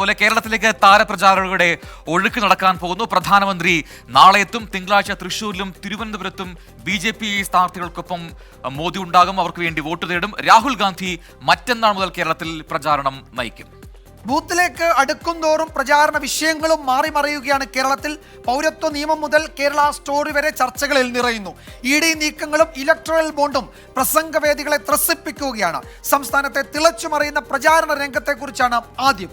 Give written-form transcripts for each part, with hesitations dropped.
പോലെ കേരളത്തിലേക്ക് താരപ്രചാരകരുടെ ഒഴുക്ക് നടക്കാൻ പോകുന്നു. പ്രധാനമന്ത്രി നാളെ എത്തും. തിങ്കളാഴ്ച തൃശൂരിലും തിരുവനന്തപുരത്തും BJP സ്ഥാനാർത്ഥികൾക്കൊപ്പം മോദി ഉണ്ടാകും. അവർക്ക് വേണ്ടി വോട്ട് തേടും. രാഹുൽ ഗാന്ധി മറ്റന്നാൾ മുതൽ കേരളത്തിൽ പ്രചാരണം നയിക്കും. ബൂത്തിലേക്ക് അടുക്കുംതോറും പ്രചാരണ വിഷയങ്ങളും മാറി മറിയുകയാണ്. കേരളത്തിൽ പൗരത്വ നിയമം മുതൽ കേരള സ്റ്റോറി വരെ ചർച്ചകളിൽ നിറയുന്നു. ED നീക്കങ്ങളും ഇലക്ട്രൽ ബോണ്ടും പ്രസംഗവേദികളെ ത്രസിപ്പിക്കുകയാണ്. സംസ്ഥാനത്തെ തിളച്ചുമറിയുന്ന പ്രചാരണ രംഗത്തെക്കുറിച്ചാണ് ആദ്യം.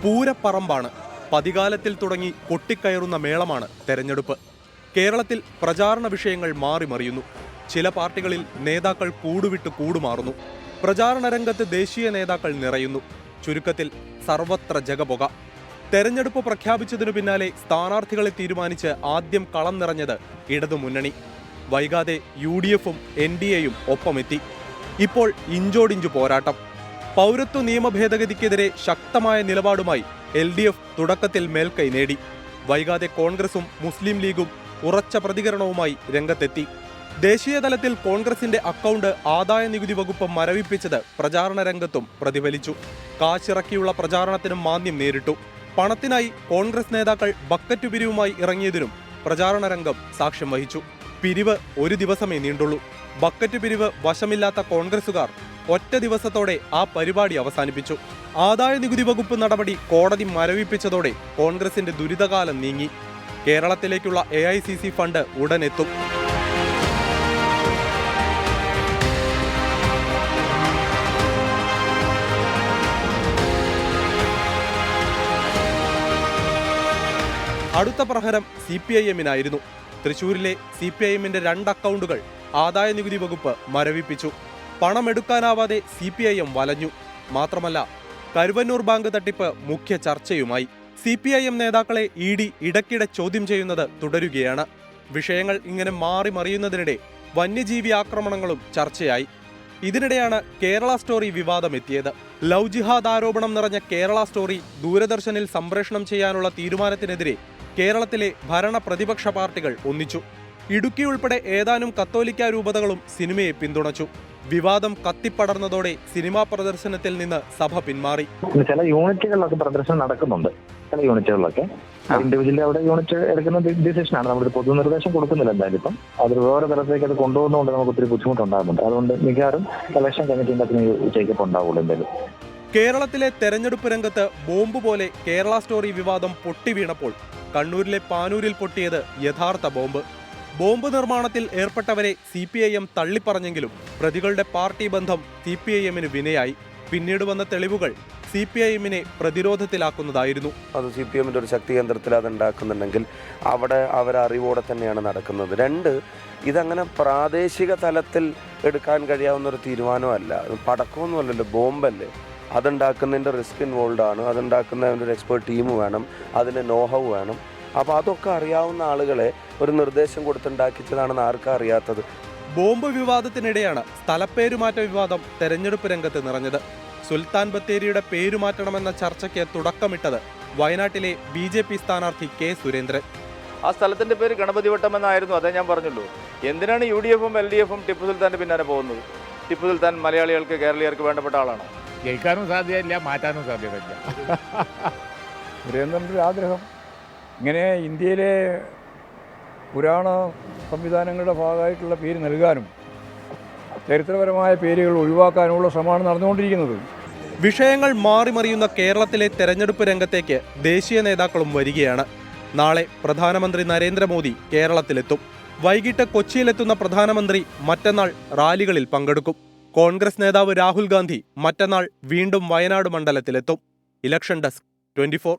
പൂരപ്പറമ്പാണ്. പതികാലത്തിൽ തുടങ്ങി കൊട്ടിക്കയറുന്ന മേളമാണ് തെരഞ്ഞെടുപ്പ്. കേരളത്തിൽ പ്രചാരണ വിഷയങ്ങൾ മാറിമറിയുന്നു. ചില പാർട്ടികളിൽ നേതാക്കൾ കൂടുവിട്ട് കൂടുമാറുന്നു. പ്രചാരണ രംഗത്ത് ദേശീയ നേതാക്കൾ നിറയുന്നു. ചുരുക്കത്തിൽ സർവത്ര ജഗപുക. തെരഞ്ഞെടുപ്പ് പ്രഖ്യാപിച്ചതിനു പിന്നാലെ സ്ഥാനാർത്ഥികളെ തീരുമാനിച്ച് ആദ്യം കളം നിറഞ്ഞത് ഇടതുമുന്നണി. വൈകാതെ UDF-ഉം NDA-യും ഒപ്പമെത്തി. ഇപ്പോൾ ഇഞ്ചോടിഞ്ചു പോരാട്ടം. പൗരത്വ നിയമ ഭേദഗതിക്കെതിരെ ശക്തമായ നിലപാടുമായി LDF തുടക്കത്തിൽ മേൽക്കൈ നേടി. വൈകാതെ കോൺഗ്രസും മുസ്ലിം ലീഗും ഉറച്ച പ്രതികരണവുമായി രംഗത്തെത്തി. ദേശീയ തലത്തിൽ കോൺഗ്രസിന്റെ അക്കൗണ്ട് ആദായ നികുതി വകുപ്പ് മരവിപ്പിച്ചത് പ്രചാരണ രംഗത്തും പ്രതിഫലിച്ചു. കാശിറക്കിയുള്ള പ്രചാരണത്തിനും മാന്ദ്യം നേരിട്ടു. പണത്തിനായി കോൺഗ്രസ് നേതാക്കൾ ബക്കറ്റ് പിരിവുമായി ഇറങ്ങിയതിനും പ്രചാരണ രംഗം സാക്ഷ്യം വഹിച്ചു. പിരിവ് ഒരു ദിവസമേ നീണ്ടുള്ളൂ. ബക്കറ്റ് പിരിവ് വശമില്ലാത്ത കോൺഗ്രസുകാർ ഒറ്റ ദിവസത്തോടെ ആ പരിപാടി അവസാനിപ്പിച്ചു. ആദായ നികുതി വകുപ്പ് നടപടി കോടതി മരവിപ്പിച്ചതോടെ കോൺഗ്രസിന്റെ ദുരിതകാലം നീങ്ങി. കേരളത്തിലേക്കുള്ള AICC ഫണ്ട് ഉടനെത്തും. അടുത്ത പ്രഹരം CPIM-നായിരുന്നു. തൃശൂരിലെ CPIM-ന്റെ 2 അക്കൗണ്ടുകൾ ആദായ നികുതി വകുപ്പ് മരവിപ്പിച്ചു. പണമെടുക്കാനാവാതെ CPIM വലഞ്ഞു. മാത്രമല്ല, കരുവന്നൂർ ബാങ്ക് തട്ടിപ്പ് മുഖ്യ ചർച്ചയുമായി. CPIM നേതാക്കളെ ED ഇടയ്ക്കിടെ ചോദ്യം ചെയ്യുന്നത് തുടരുകയാണ്. വിഷയങ്ങൾ ഇങ്ങനെ മാറി മറിയുന്നതിനിടെ വന്യജീവി ആക്രമണങ്ങളും ചർച്ചയായി. ഇതിനിടെയാണ് കേരള സ്റ്റോറി വിവാദമെത്തിയത്. ലവ് ജിഹാദ് ആരോപണം നിറഞ്ഞ കേരള സ്റ്റോറി ദൂരദർശനിൽ സംപ്രേഷണം ചെയ്യാനുള്ള തീരുമാനത്തിനെതിരെ കേരളത്തിലെ ഭരണ പ്രതിപക്ഷ പാർട്ടികൾ ഒന്നിച്ചു. ഇടുക്കി ഉൾപ്പെടെ ഏതാനും കത്തോലിക്ക രൂപതകളും സിനിമയെ പിന്തുണച്ചു. വിവാദം കത്തിപ്പടർന്നതോടെ സിനിമാ പ്രദർശനത്തിൽ നിന്ന് സഭ പിന്മാറി. ചില യൂണിറ്റുകളിലൊക്കെ പ്രദർശനം നടക്കുന്നുണ്ട്. ചില യൂണിറ്റുകളിലൊക്കെ ഇൻഡിവിജ്വലി അവിടെ യൂണിറ്റ് എടുക്കുന്ന ഡിസിഷനാണ്. നമ്മുടെ പൊതു നിർദ്ദേശം കൊടുക്കുന്നില്ല. എന്തായാലും ഇപ്പം അത് വേറെ തരത്തിലേക്ക് അത് കൊണ്ടുപോകുന്നതുകൊണ്ട് നമുക്ക് ഒത്തിരി ബുദ്ധിമുട്ടുണ്ടാകുന്നുണ്ട്. അതുകൊണ്ട് മിക്കവാറും ഇലക്ഷൻ കമ്മിറ്റിന്റെ ചെക്കപ്പ് ഉണ്ടാവുള്ളൂ. എന്തായാലും കേരളത്തിലെ തെരഞ്ഞെടുപ്പ് രംഗത്ത് ബോംബ് പോലെ കേരള സ്റ്റോറി വിവാദം പൊട്ടിവീണപ്പോൾ കണ്ണൂരിലെ പാനൂരിൽ പൊട്ടിയത് യഥാർത്ഥ ബോംബ്. ബോംബ് നിർമ്മാണത്തിൽ ഏർപ്പെട്ടവരെ CPIM തള്ളിപ്പറഞ്ഞെങ്കിലും പ്രതികളുടെ പാർട്ടി ബന്ധം CPIM-ന് വിനയായി. പിന്നീട് വന്ന തെളിവുകൾ CPIM-നെ പ്രതിരോധത്തിലാക്കുന്നതായിരുന്നു. അത് CPIM-ന്റെ ഒരു ശക്തി കേന്ദ്രത്തിൽ അത് ഉണ്ടാക്കുന്നുണ്ടെങ്കിൽ അവിടെ അവരറിവോടെ തന്നെയാണ് നടക്കുന്നത്. 2, ഇതങ്ങനെ പ്രാദേശിക തലത്തിൽ എടുക്കാൻ കഴിയാവുന്നൊരു തീരുമാനമല്ല. പടക്കമൊന്നുമല്ലല്ലോ, ബോംബല്ലേ. അതുണ്ടാക്കുന്നതിൻ്റെ റിസ്ക് ഇൻവോൾവ് ആണ്. അതുണ്ടാക്കുന്നതിൻ്റെ ഒരു എക്സ്പേർട്ട് ടീം വേണം, അതിന് നോഹൗ വേണം. അപ്പോൾ അതൊക്കെ അറിയാവുന്ന ആളുകളെ ഒരു നിർദ്ദേശം കൊടുത്തുണ്ടാക്കിച്ചതാണെന്ന് ആർക്കാ അറിയാത്തത്. ബോംബ് വിവാദത്തിനിടെയാണ് സ്ഥലപ്പേരുമാറ്റ വിവാദം തെരഞ്ഞെടുപ്പ് രംഗത്ത് നിറഞ്ഞത്. സുൽത്താൻ ബത്തേരിയുടെ പേരുമാറ്റണമെന്ന ചർച്ചയ്ക്ക് തുടക്കമിട്ടത് വയനാട്ടിലെ BJP സ്ഥാനാർത്ഥി K. സുരേന്ദ്രൻ. ആ സ്ഥലത്തിൻ്റെ പേര് ഗണപതിവട്ടം എന്നായിരുന്നു. അതേ ഞാൻ പറഞ്ഞുള്ളൂ. എന്തിനാണ് UDF-ഉം LDF-ഉം ടിപ്പു സുൽത്താൻ്റെ പിന്നാലെ പോകുന്നത്? ടിപ്പു സുൽത്താൻ മലയാളികൾക്ക്, കേരളീയർക്ക് വേണ്ടപ്പെട്ട ആളാണോ? ജയിക്കാനും സാധ്യതയില്ല, മാറ്റാനും സാധ്യതയില്ല. സുരേന്ദ്രൻ്റെ ആഗ്രഹം ഇങ്ങനെ ഇന്ത്യയിലെ പുരാണ സംവിധാനങ്ങളുടെ ഭാഗമായിട്ടുള്ള പേര് നൽകാനും ചരിത്രപരമായ പേരുകൾ ഒഴിവാക്കാനുമുള്ള ശ്രമമാണ് നടന്നുകൊണ്ടിരിക്കുന്നത്. വിഷയങ്ങൾ മാറിമറിയുന്ന കേരളത്തിലെ തെരഞ്ഞെടുപ്പ് രംഗത്തേക്ക് ദേശീയ നേതാക്കളും വരികയാണ്. നാളെ പ്രധാനമന്ത്രി നരേന്ദ്രമോദി കേരളത്തിലെത്തും. വൈകിട്ട് കൊച്ചിയിലെത്തുന്ന പ്രധാനമന്ത്രി മറ്റന്നാൾ റാലികളിൽ പങ്കെടുക്കും. കോൺഗ്രസ് നേതാവ് രാഹുൽ ഗാന്ധി മറ്റന്നാൾ വീണ്ടും വയനാട് മണ്ഡലത്തിലെത്തും. Election desk 24.